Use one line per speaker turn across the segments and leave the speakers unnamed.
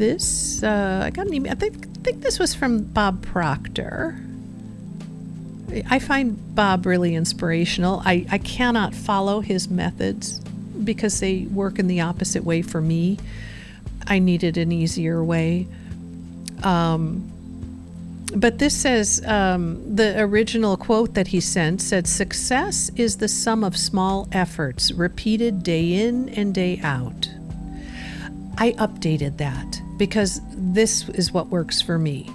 this, I got an email. I think this was from Bob Proctor. I find Bob really inspirational. I cannot follow his methods because they work in the opposite way for me. I needed an easier way. But this says, the original quote that he sent said, "Success is the sum of small efforts, repeated day in and day out." I updated that because this is what works for me.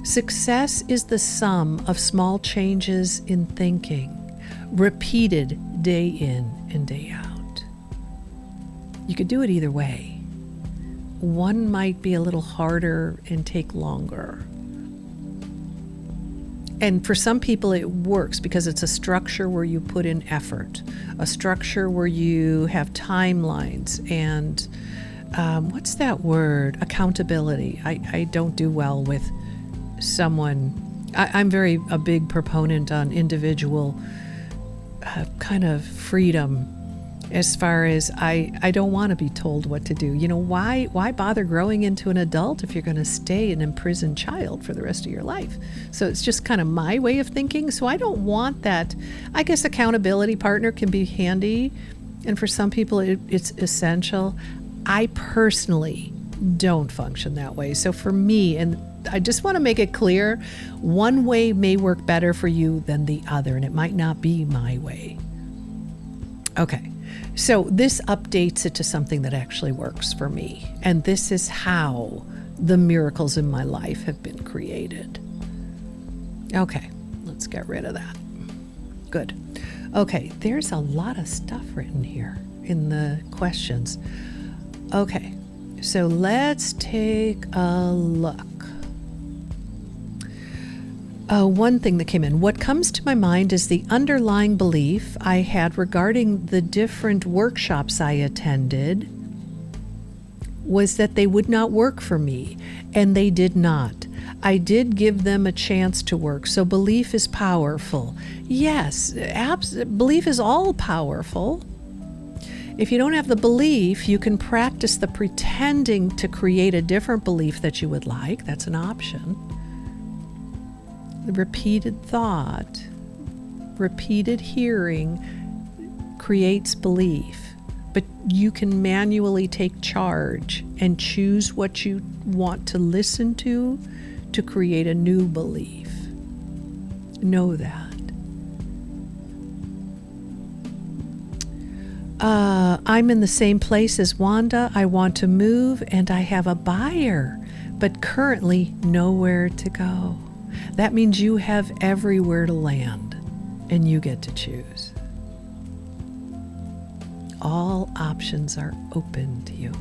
Success is the sum of small changes in thinking, repeated day in and day out. You could do it either way. One might be a little harder and take longer. And for some people it works because it's a structure where you put in effort, a structure where you have timelines and what's that word? Accountability. I don't do well with someone. I'm a big proponent on individual kind of freedom as far as I don't want to be told what to do. You know, why bother growing into an adult if you're going to stay an imprisoned child for the rest of your life? So it's just kind of my way of thinking. So I don't want that. I guess accountability partner can be handy, and for some people it's essential. I personally don't function that way. So for me, and I just want to make it clear, one way may work better for you than the other, and it might not be my way. Okay. So this updates it to something that actually works for me. And this is how the miracles in my life have been created. Okay, let's get rid of that. Good. Okay, there's a lot of stuff written here in the questions. Okay, so let's take a look. One thing that came in, what comes to my mind is the underlying belief I had regarding the different workshops I attended was that they would not work for me, and they did not. I did give them a chance to work, so belief is powerful. Yes, belief is all powerful. If you don't have the belief, you can practice the pretending to create a different belief that you would like. That's an option. The repeated thought, repeated hearing creates belief, but you can manually take charge and choose what you want to listen to create a new belief. Know that. I'm in the same place as Wanda. I want to move and I have a buyer, but currently nowhere to go. That means you have everywhere to land, and you get to choose. All options are open to you.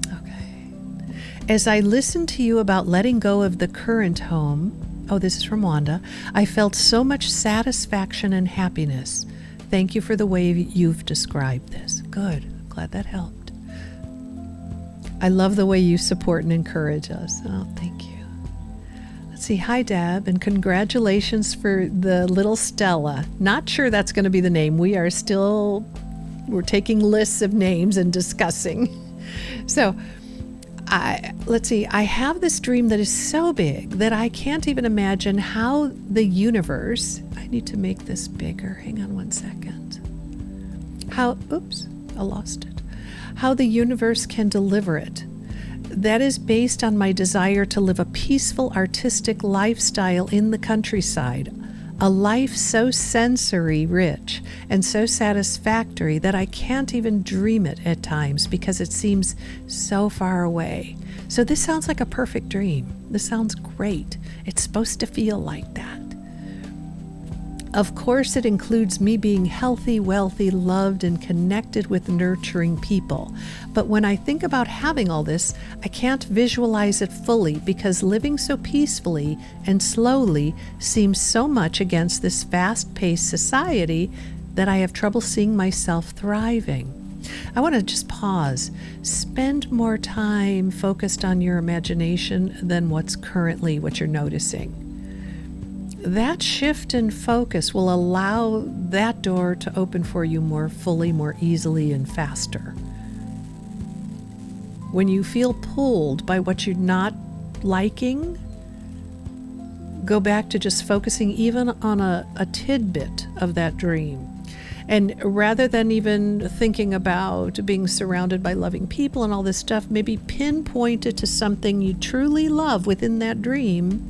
Okay. As I listened to you about letting go of the current home, this is from Wanda, I felt so much satisfaction and happiness. Thank you for the way you've described this. Good. Glad that helped. I love the way you support and encourage us. Oh, thank you. Let's see. Hi, Deb, and congratulations for the little Stella. Not sure that's going to be the name. We're taking lists of names and discussing. So, let's see. I have this dream that is so big that I can't even imagine how the universe, I need to make this bigger. Hang on one second. I lost it. How the universe can deliver it. That is based on my desire to live a peaceful, artistic lifestyle in the countryside, a life so sensory rich and so satisfactory that I can't even dream it at times because it seems so far away. So this sounds like a perfect dream. This sounds great. It's supposed to feel like that. Of course, it includes me being healthy, wealthy, loved, and connected with nurturing people. But when I think about having all this, I can't visualize it fully because living so peacefully and slowly seems so much against this fast-paced society that I have trouble seeing myself thriving. I want to just pause. Spend more time focused on your imagination than what you're noticing. That shift in focus will allow that door to open for you more fully, more easily, and faster. when you feel pulled by what you're not liking, go back to just focusing even on a tidbit of that dream. And rather than even thinking about being surrounded by loving people and all this stuff, maybe pinpoint it to something you truly love within that dream,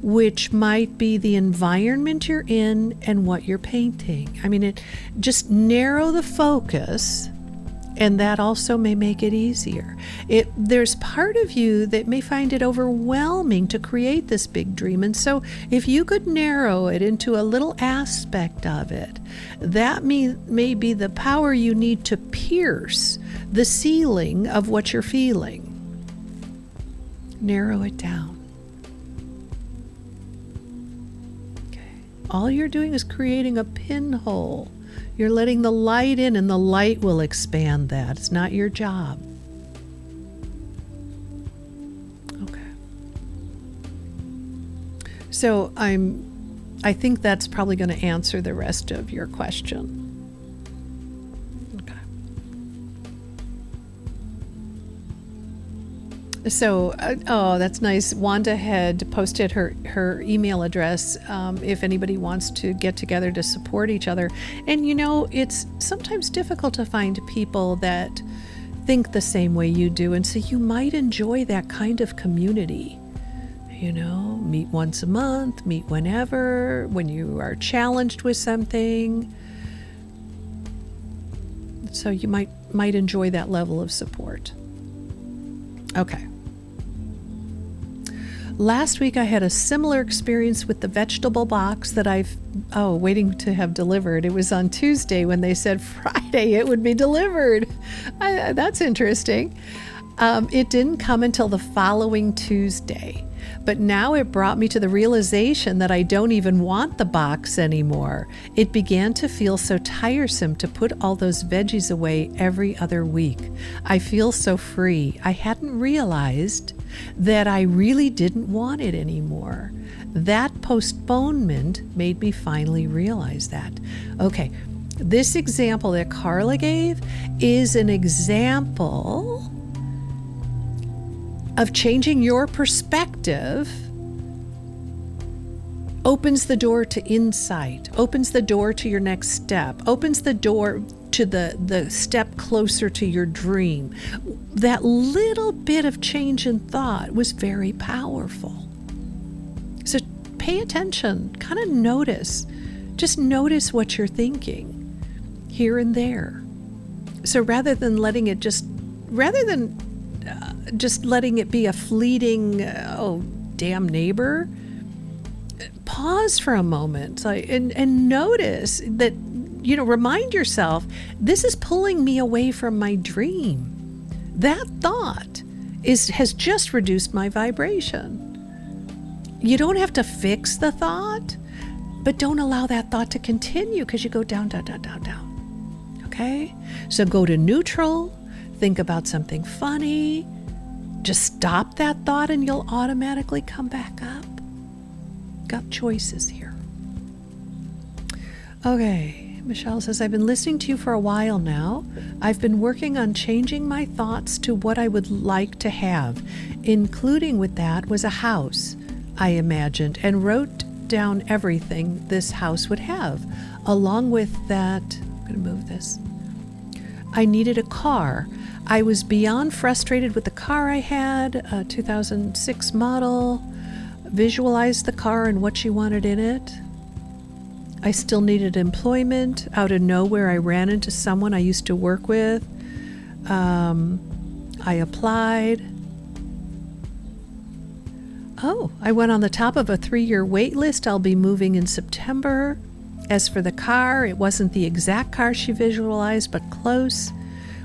which might be the environment you're in and what you're painting. I mean, just narrow the focus, and that also may make it easier. There's part of you that may find it overwhelming to create this big dream. And so if you could narrow it into a little aspect of it, that may be the power you need to pierce the ceiling of what you're feeling. Narrow it down. Okay. All you're doing is creating a pinhole. You're letting the light in, and the light will expand that. It's not your job. Okay. So I think that's probably going to answer the rest of your question. So, that's nice. Wanda had posted her email address if anybody wants to get together to support each other. And it's sometimes difficult to find people that think the same way you do. And so you might enjoy that kind of community. Meet once a month, meet whenever, when you are challenged with something. So you might enjoy that level of support. Okay. Last week I had a similar experience with the vegetable box that waiting to have delivered. It was on Tuesday when they said Friday it would be delivered. That's interesting. It didn't come until the following Tuesday. But now it brought me to the realization that I don't even want the box anymore. It began to feel so tiresome to put all those veggies away every other week. I feel so free. I hadn't realized that I really didn't want it anymore. That postponement made me finally realize that. Okay, this example that Carla gave is an example of changing your perspective. Opens the door to insight, opens the door to your next step, opens the door to the step closer to your dream. That little bit of change in thought was very powerful. So pay attention, kind of notice. Just notice what you're thinking here and there. So rather than letting it just letting it be a fleeting, damn neighbor, pause for a moment and notice that, remind yourself, this is pulling me away from my dream. That thought has just reduced my vibration. You don't have to fix the thought, but don't allow that thought to continue, because you go down, down, down, down, down. Okay? So go to neutral, think about something funny, just stop that thought and you'll automatically come back up. Got choices here. Okay, Michelle says, I've been listening to you for a while now. I've been working on changing my thoughts to what I would like to have. Including with that was a house I imagined, and wrote down everything this house would have. Along with that, I'm going to move this. I needed a car. I was beyond frustrated with the car I had, a 2006 model, visualized the car and what she wanted in it. I still needed employment. Out of nowhere, I ran into someone I used to work with. I applied. I went on the top of a 3-year wait list. I'll be moving in September. As for the car, it wasn't the exact car she visualized, but close.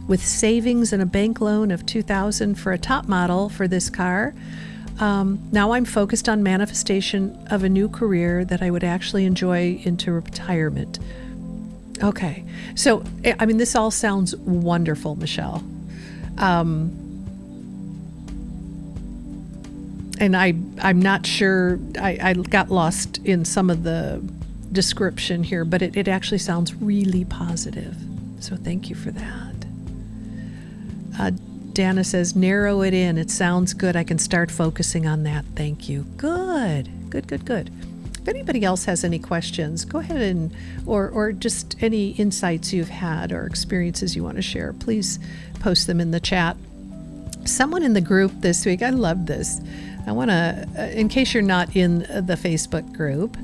With savings and a bank loan of $2,000 for a top model for this car. Now I'm focused on manifestation of a new career that I would actually enjoy into retirement. Okay, so this all sounds wonderful, Michelle. And I'm not sure, I got lost in some of the description here, but it actually sounds really positive. So thank you for that. Dana says, narrow it in. It sounds good. I can start focusing on that. Thank you. Good. If anybody else has any questions, go ahead and, or just any insights you've had or experiences you want to share, please post them in the chat. Someone in the group this week, I love this. I want to, in case you're not in the Facebook group,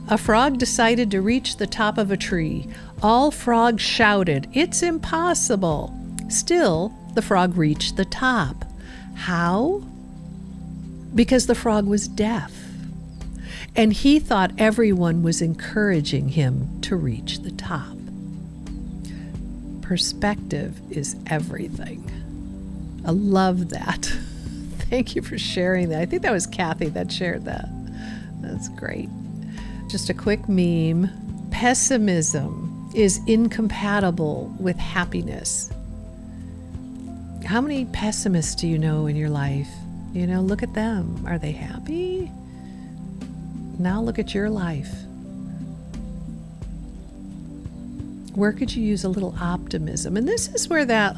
a frog decided to reach the top of a tree. All frogs shouted, "It's impossible." Still, the frog reached the top. How? Because the frog was deaf. And he thought everyone was encouraging him to reach the top. Perspective is everything. I love that. Thank you for sharing that. I think that was Kathy that shared that. That's great. Just a quick meme. Pessimism is incompatible with happiness. How many pessimists do you know in your life? You know, look at them. Are they happy? Now look at your life. Where could you use a little optimism? And this is where that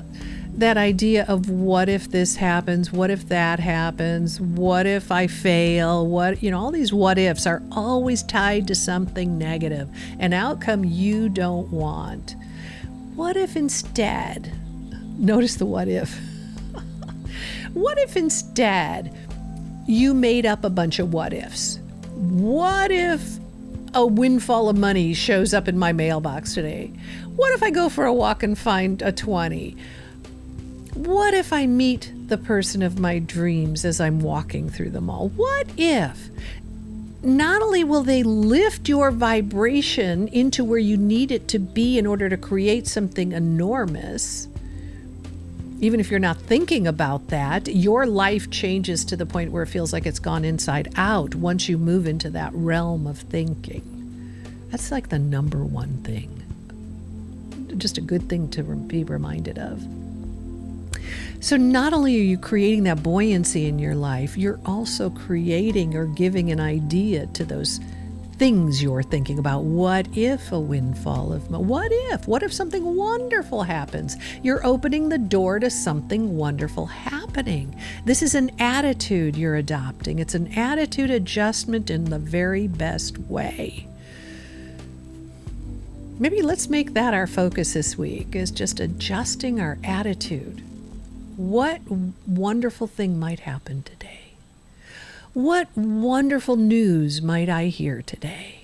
idea of what if this happens, what if that happens, what if I fail, all these what ifs are always tied to something negative, an outcome you don't want. What if instead, notice the what if, what if instead you made up a bunch of what ifs? What if a windfall of money shows up in my mailbox today? What if I go for a walk and find a 20? What if I meet the person of my dreams as I'm walking through the mall? What if? Not only will they lift your vibration into where you need it to be in order to create something enormous, even if you're not thinking about that, your life changes to the point where it feels like it's gone inside out once you move into that realm of thinking. That's like the number one thing. Just a good thing to be reminded of. So not only are you creating that buoyancy in your life, you're also creating or giving an idea to those things you're thinking about. What if a windfall of money? What if something wonderful happens? You're opening the door to something wonderful happening. This is an attitude you're adopting. It's an attitude adjustment in the very best way. Maybe let's make that our focus this week, is just adjusting our attitude. What wonderful thing might happen today? What wonderful news might I hear today?